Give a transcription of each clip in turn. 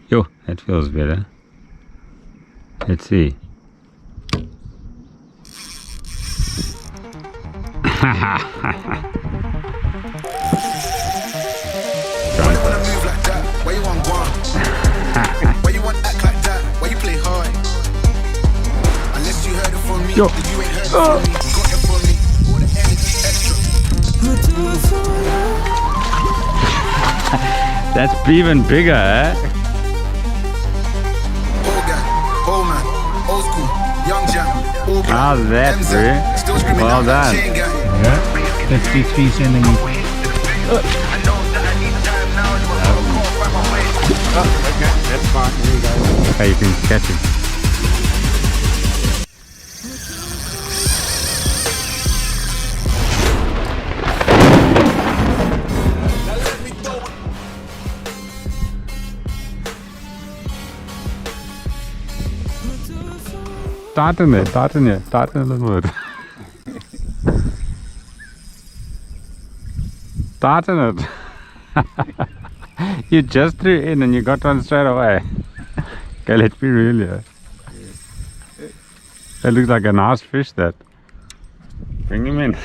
Yo, that feels better. Let's see. Why you wanna move like that? Why you want one? Why you want act like that? Why you play hard? Unless you heard it from me, Yo. then you ain't heard it from me. Got it from me. All the energy extra. That's even bigger, eh? Old guy, old man, old school, young jam, all black. How's that, MZ, bro? still screaming Well out that done. chain gang. Yeah, 53 centimeters. Okay, that's fine. Here we go. Okay, you can catch it. Tighten it a little bit. Tighten it. You just threw in and you got one straight away. Okay, let's be real here. That looks like a nice fish, that. Bring him in.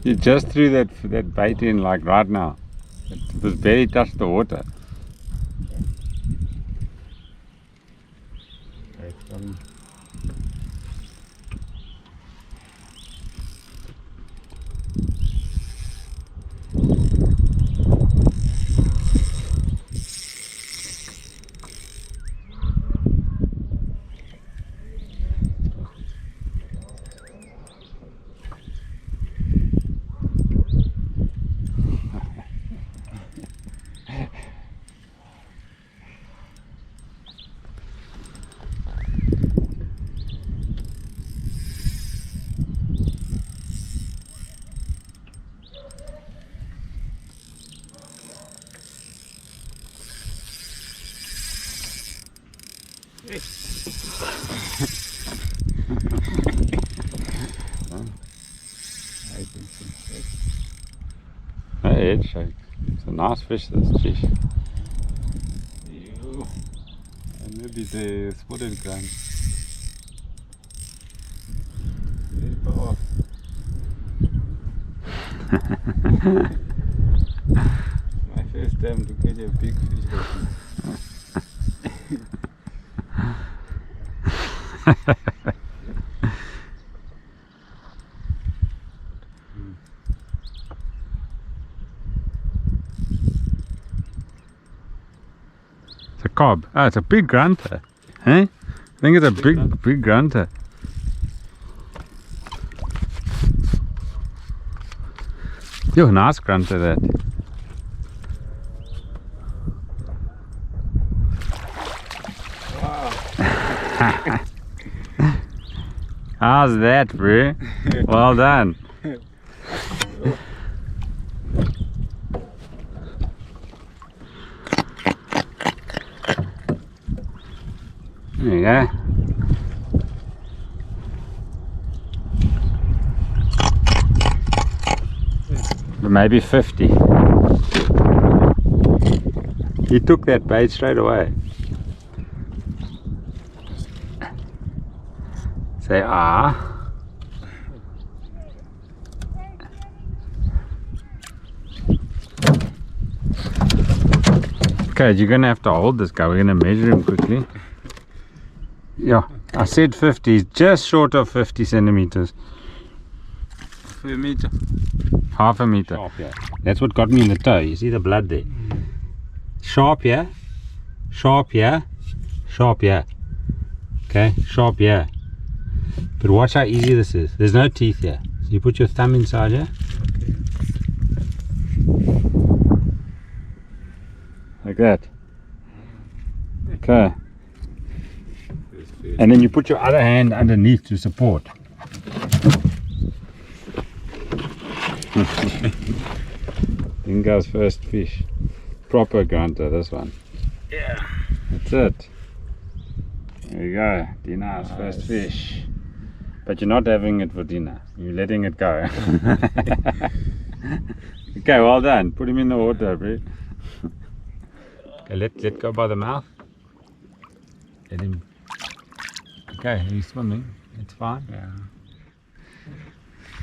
You just threw that bait in like right now. It was barely touched the water. Hey, it's a nice fish, this fish. And maybe the spotted ground. My first time to catch a big fish like It's a cob. Ah, it's a big grunter. Hey? I think it's a big grunter. Yo, nice grunter that. How's that, bro? Well done. There you go. Maybe 50. He took that bait straight away. Say ah. Okay, you're gonna have to hold this guy. We're gonna measure him quickly. Yeah, I said 50. He's just short of 50 centimeters. a meter. Half a meter. Sharp, yeah. That's what got me in the toe. You see the blood there? Sharp, yeah? Sharp, yeah? Sharp, yeah? Okay, sharp, yeah? But watch how easy this is. There's no teeth here. So you put your thumb inside here. Like that. Okay. And then you put your other hand underneath to support. Dingo's first fish. Proper grunter, this one. Yeah. That's it. There you go. Dina's first fish. But you're not having it for dinner. You're letting it go. Okay, well done. Put him in the water, bro. Okay, let go by the mouth. Let him. Okay, he's swimming. It's fine. Yeah.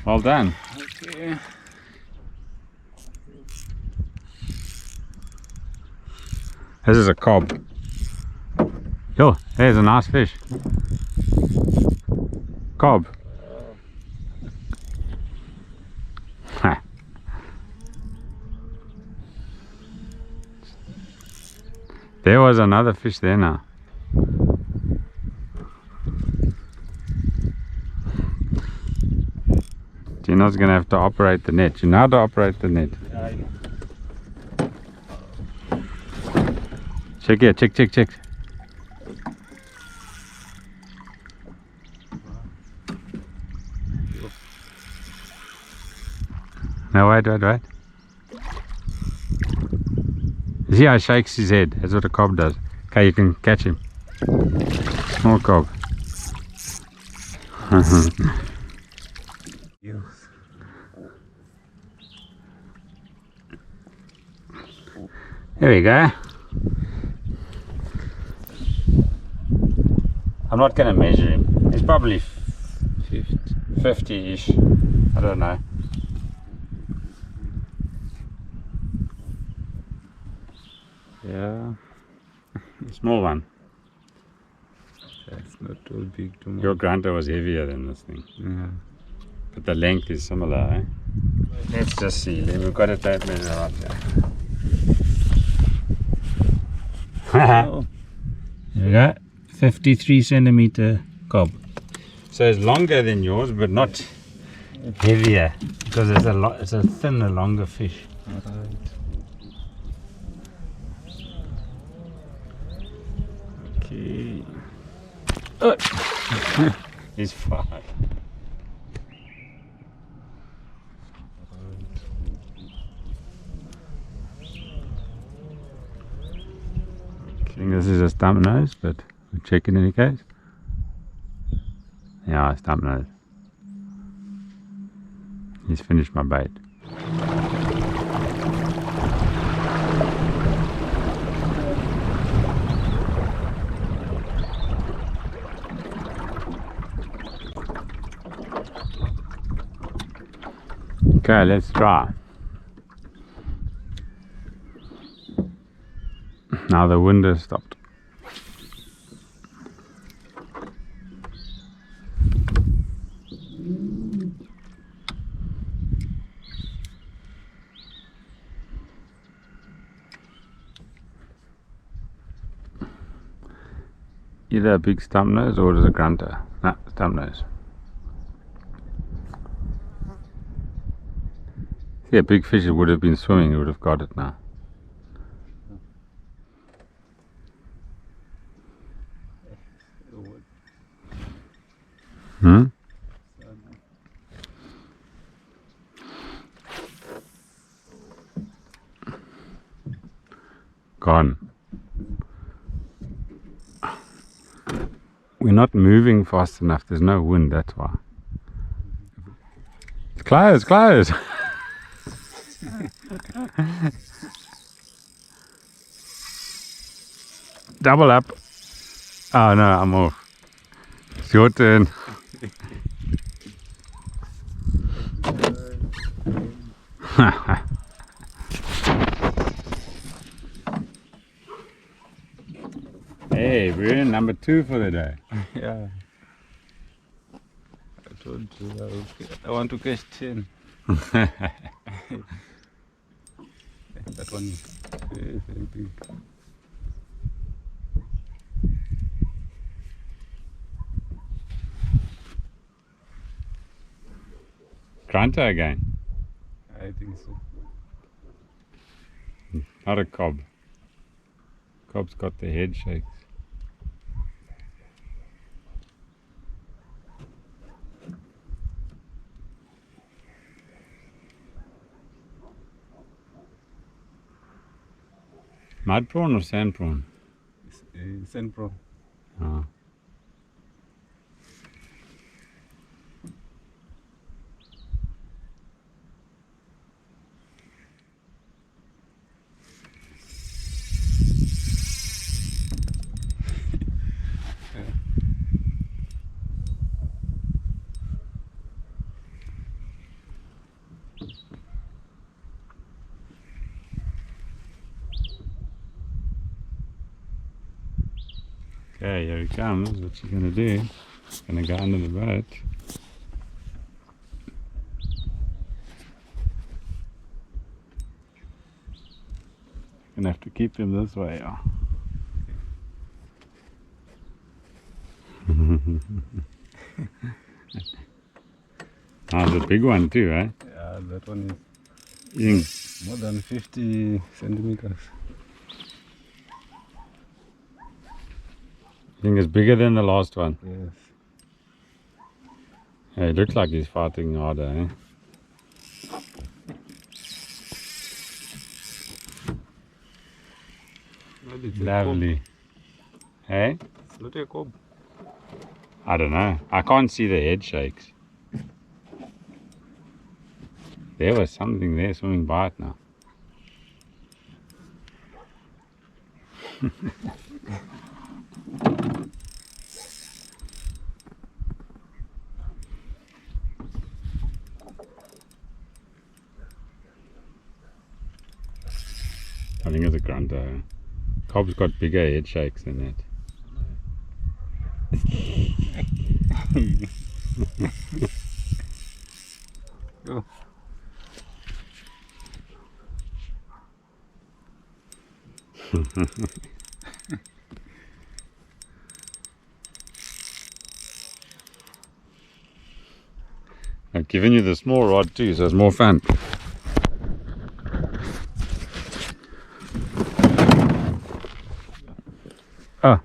Well done. Okay. This is a cob. Yo, there's a nice fish. Cob. Ha. There was another fish there now. Gino's gonna have to operate the net. You know how to operate the net. Check here, check. No, wait. You see how he shakes his head? That's what a cob does. Okay, you can catch him. Small cob. There we go. I'm not going to measure him. He's probably 50-ish. I don't know. Yeah. Small one. That's not too big too much. Your Grunter was heavier than this thing. Yeah. But the length is similar, eh? Let's just see. We've got a tape measure right here. Oh. There we go. 53 centimeter cob. So it's longer than yours, but not heavier, because it's a thinner, longer fish. Alright. Okay. He's fine. I think this is a stump nose, but we'll check in any case. Yeah, stump nose. He's finished my bait. Okay, let's try. Now the wind has stopped. Either a big stump nose or it is a grunter. Nah, stump nose. See, a big fish would have been swimming, he would have got it now. Hmm? Gone. We're not moving fast enough, there's no wind, that's why. It's close! Double up. Oh no, I'm off. It's your turn. Hey, we're in number 2 for the day. Yeah. I told you I want to catch 10. That one is very, very big. Grunter again. I think so. Not a cob. Cob's got the head shakes. Mud prawn or sand prawn? Sand prawn. Oh. Okay, here he comes. What's he gonna do? Gonna go under the boat. Gonna have to keep him this way. Oh. That's a big one too, eh? Yeah, that one You is more than 50 centimeters. think it's bigger than the last one? Yes. Yeah, it looks like he's fighting harder, eh? Lovely. Hey? It's not a cob. I don't know. I can't see the head shakes. There was something there swimming by it now. I think it's a grunter. Cob's got bigger head shakes than that. Go. I've given you the small rod too, so it's more fun. Oh,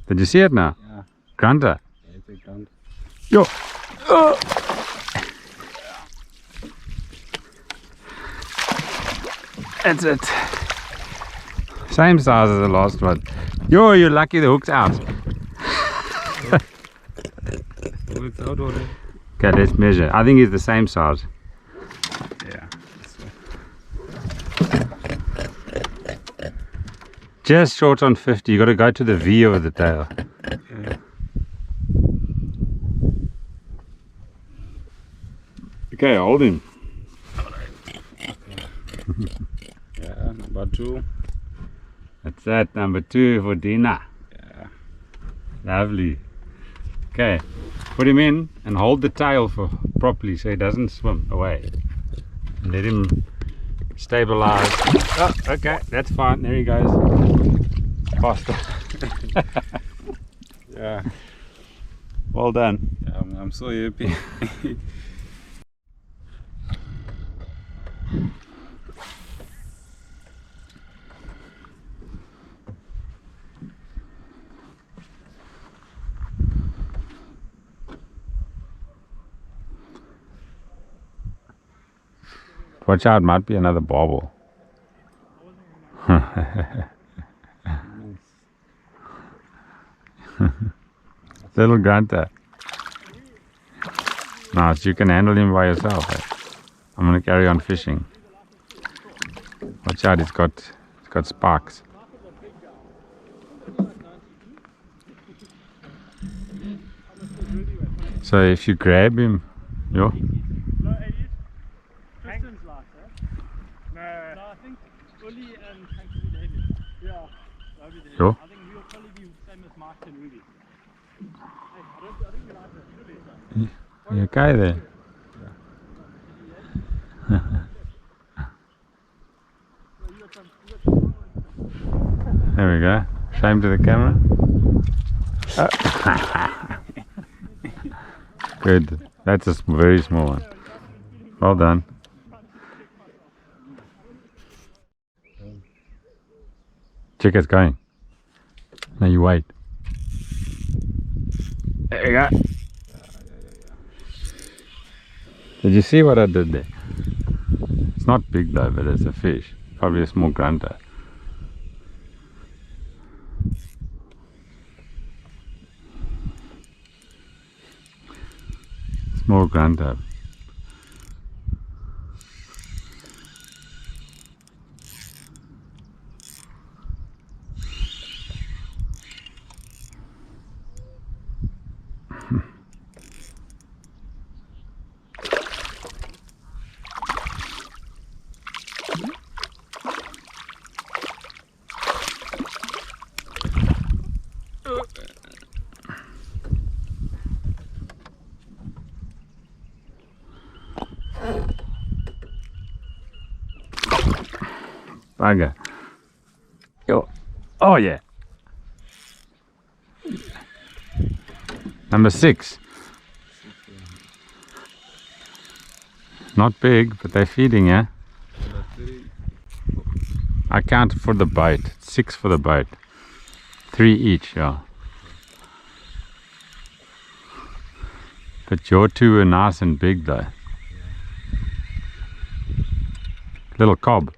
did you see it now? Yeah. Grunter. Yeah, it's a ground. Yo. Oh. That's it. Same size as the last one. Yo, you're lucky the hook's out. Oh, it's out already. Okay, let's measure. I think it's the same size. Yeah. This way. Just short on 50. You got to go to the V over the tail. Yeah. Okay, hold him. Yeah, number 2. That's that, number 2 for dinner. Yeah. Lovely. Okay, put him in and hold the tail for properly so he doesn't swim away. And let him stabilize. Oh, okay, that's fine. There he goes. Faster. Yeah. Well done. Yeah, I'm so happy. Watch out, might be another bobble. Little grunter. Nice, you can handle him by yourself. Eh? I'm gonna carry on fishing. Watch out, it's got sparks. So if you grab him, yo. Sure. I think we will probably be same as Mark and Ruby. You okay there? There we go. Shame to the camera. Good. That's a very small one. Well done. Check it's going. Now you wait. There you go. Did you see what I did there? It's not big though, but it's a fish. Probably a small grunter. Small grunter. Bugger. Yo. Oh yeah. Number 6. Not big, but they're feeding, yeah? I counted for the bite. 6 for the bite. 3 each, yeah. But your 2 are nice and big though. Little cob.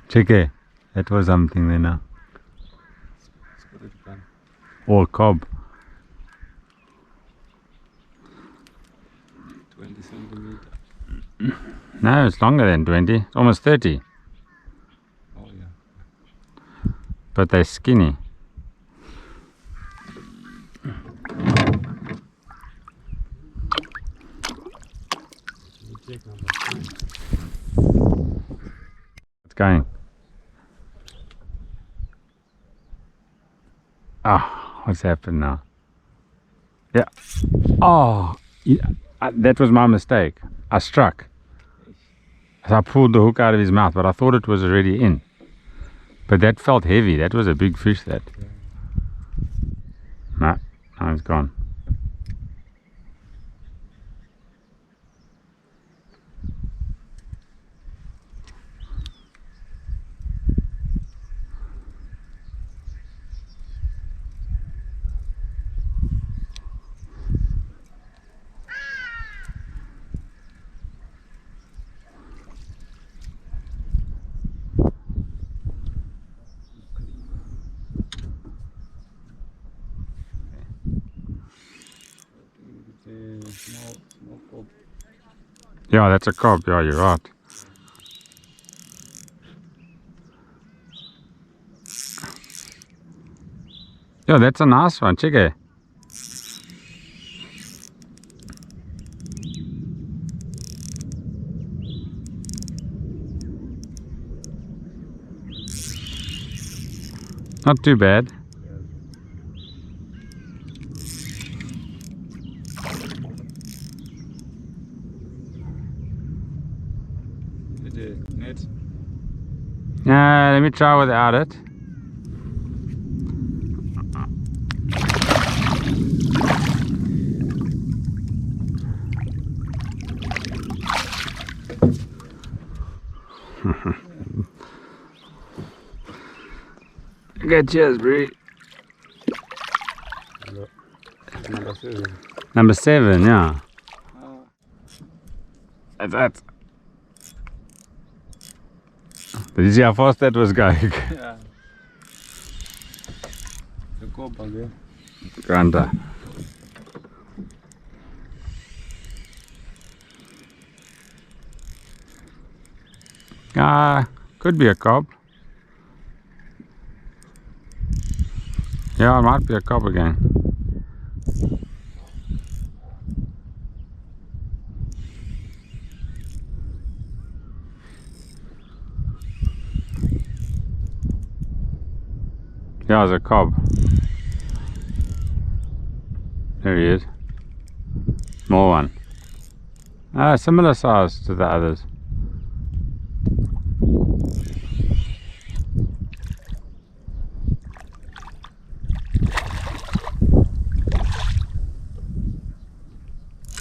Check that was something there now. All cob. 20 centimeter. No, it's longer than 20. It's almost 30. Oh yeah. But they're skinny. It's going. Ah, what's happened now? Yeah. Oh, yeah, that was my mistake. I struck. So I pulled the hook out of his mouth, but I thought it was already in. But that felt heavy. That was a big fish, that. No, now it's gone. Small cob. Yeah, that's a cob. Yeah, you're right. Yeah, that's a nice one. Check it. Not too bad. Net. Let me try without it. Good, cheers, Bree. Number 7. Number 7, yeah. That's. Did you see how fast that was going? Yeah. The cob again. Grunter. Could be a cob. Yeah, it might be a cob again. Yeah, it's a cob. There he is. Small one. Similar size to the others.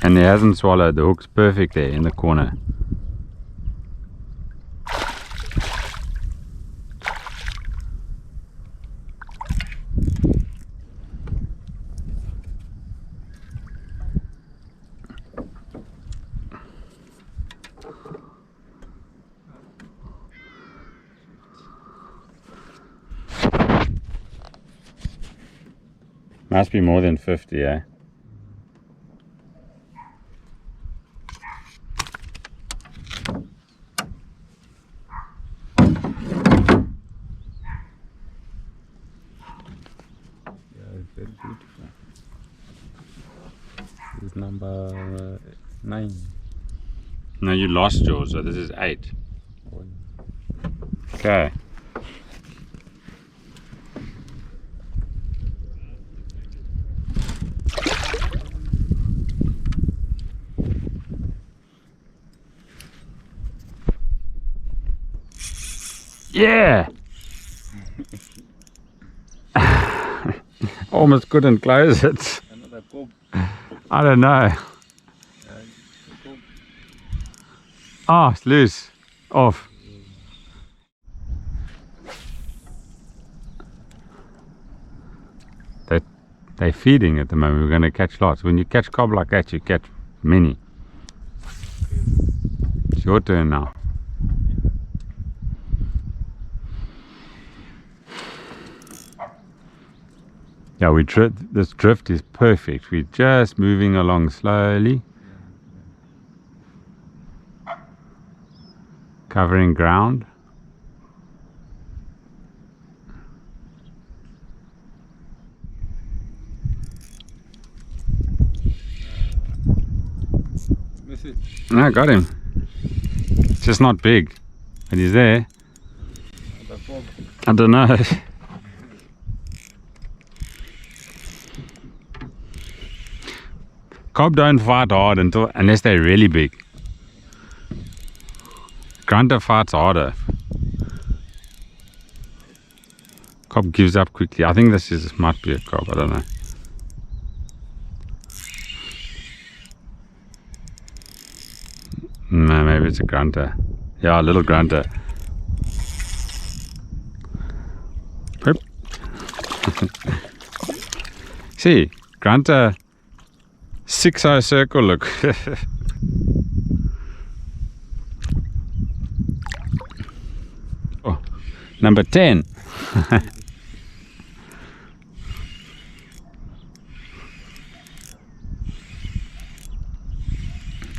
And he hasn't swallowed. The hook's perfect there in the corner. Must be more than 50, eh? Very beautiful. This is number 9. No, you lost yours, so this is 8. Okay. Yeah! Almost couldn't close it. Another cob. I don't know. Oh, it's loose. Off. They're feeding at the moment. We're going to catch lots. When you catch cob like that, you catch many. It's your turn now. Yeah, this drift is perfect. We're just moving along slowly. Covering ground. No, I got him. It's just not big. But he's there. I don't know. Cob don't fight hard unless they're really big. Grunter fights harder. Cob gives up quickly. I think this might be a cob. I don't know. No, maybe it's a grunter. Yeah, a little grunter. Oop. See, grunter 6-eye circle look. Oh, number 10.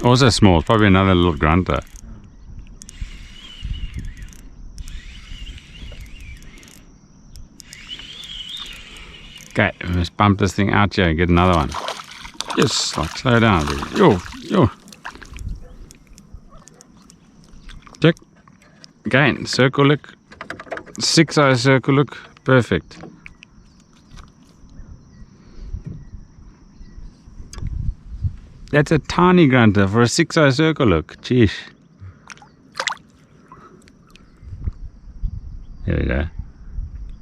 Also small, probably another little grunter. Okay, let's bump this thing out here and get another one. Yes, like slow down. Yo. Check. Again, circle look. 6-eye circle look. Perfect. That's a tiny grunter for a 6-eye circle look. Jeez. There we go.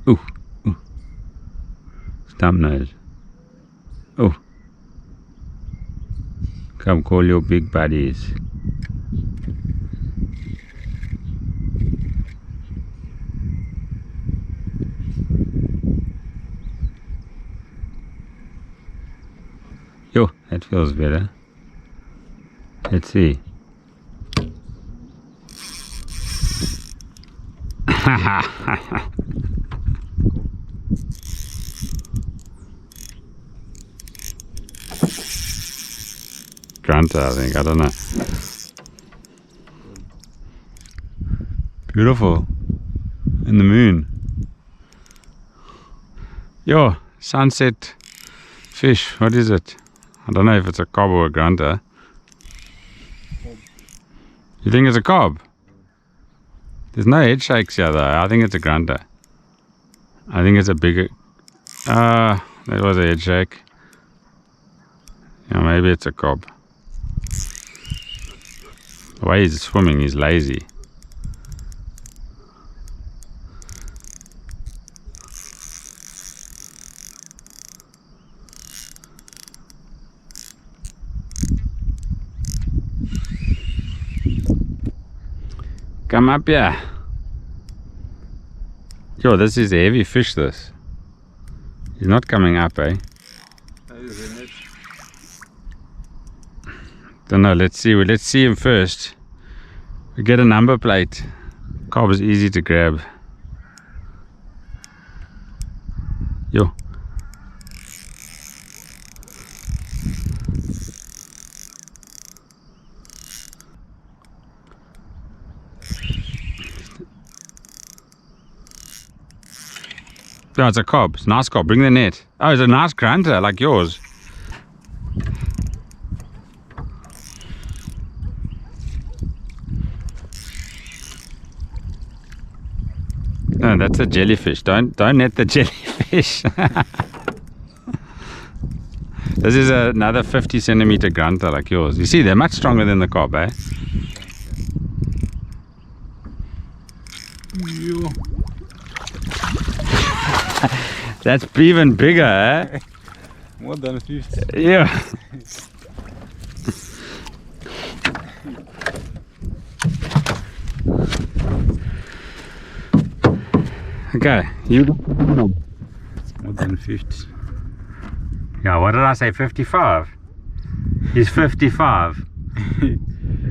Ooh. Stump nose. Oh. Come call your big buddies. Yo, that feels better. Let's see. Grunter, I think. I don't know. Beautiful. In the moon. Yo, sunset fish. What is it? I don't know if it's a cob or a grunter. You think it's a cob? There's no head shakes here though. I think it's a grunter. I think it's a bigger... that was a head shake. Yeah, maybe it's a cob. The way he's swimming, he's lazy. Come up here. Yo, this is a heavy fish, this. He's not coming up, eh? Don't know, let's see. Let's see him first. We get a number plate. Cob is easy to grab. Yo. Yeah, it's a cob. It's a nice cob. Bring the net. Oh, it's a nice grunter like yours. No, that's a jellyfish. Don't net the jellyfish. This is another 50 centimeter grunter like yours. You see, they're much stronger than the cob, eh? That's even bigger, eh? More than 50. Yeah. Okay, you. More than 50. Yeah, what did I say? 55? He's 55.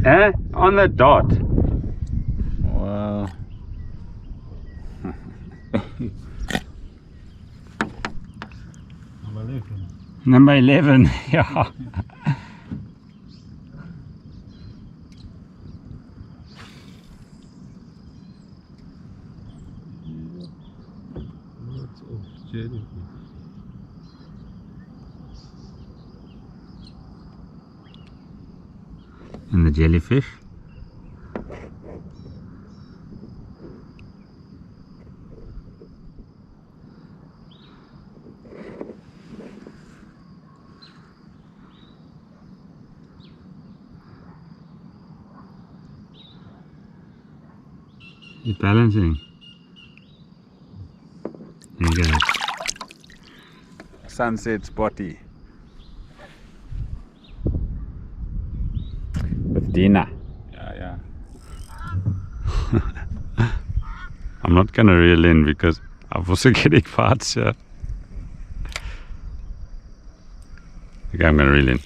Eh? On the dot. Wow. Number 11. Yeah. Lots of jellyfish. And the jellyfish. He's balancing. There you go. Sunset spotty. With dinner. Yeah. I'm not gonna reel in because I'm also getting parts here. Okay, I'm gonna reel in.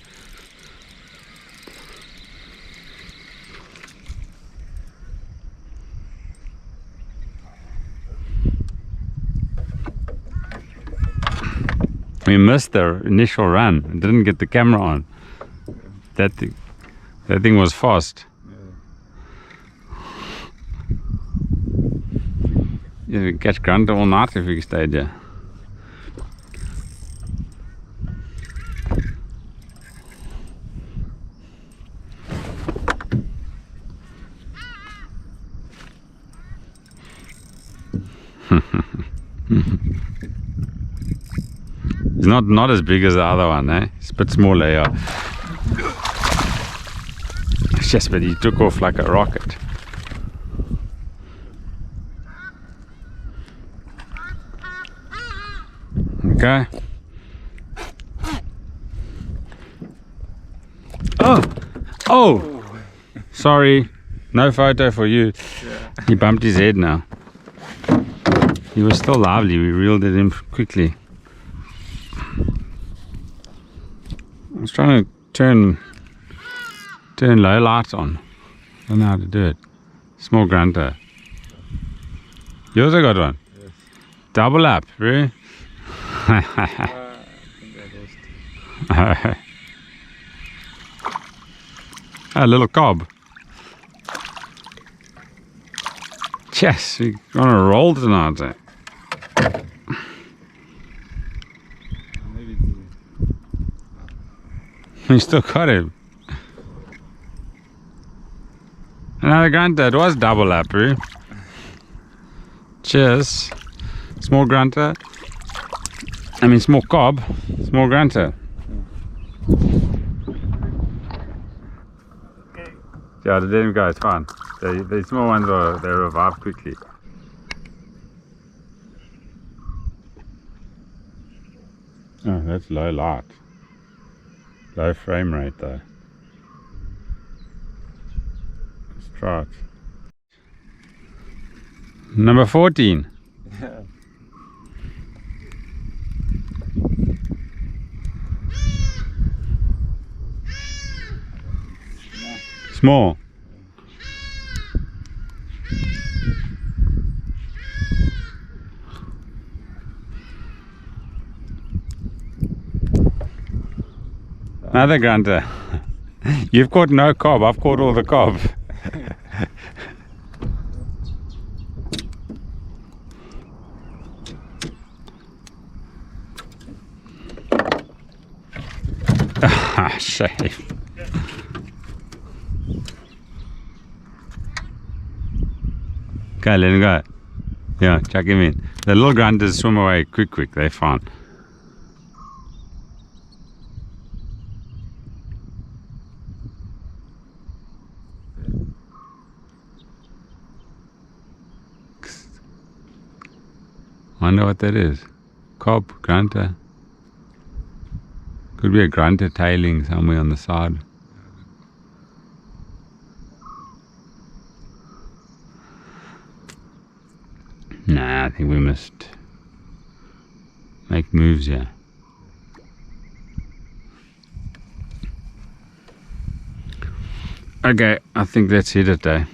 We missed the initial run and didn't get the camera on. That thing was fast. Yeah, we catch Grunter all night if we stayed there. It's not as big as the other one, eh? It's a bit smaller, yeah. It's just that he took off like a rocket. Okay. Oh! Sorry, no photo for you. Yeah. He bumped his head now. He was still lively, we reeled it in quickly. I was trying to turn low lights on. Don't know how to do it. Small grunter. You also got one? Yes. Double up, really? I think I lost. A little cob. Yes, we're on a roll tonight. Eh? Maybe We still got him. Another grunter. It was double up, really. Cheers. Small grunter. I mean, small cob. Small grunter. Yeah, the them guys fine. The small ones they revive quickly. Oh, that's low light. Low frame rate though. Let's try it. Number 14. Yeah. Small. Another grunter. You've caught no cob, I've caught all the cob. Ah, safe. Okay, let him go. Yeah, chuck him in. The little grunters swim away quick. They're fine. Wonder what that is. Cob, grunter. Could be a grunter tailing somewhere on the side. Nah, I think we must make moves here. Okay, I think that's it today.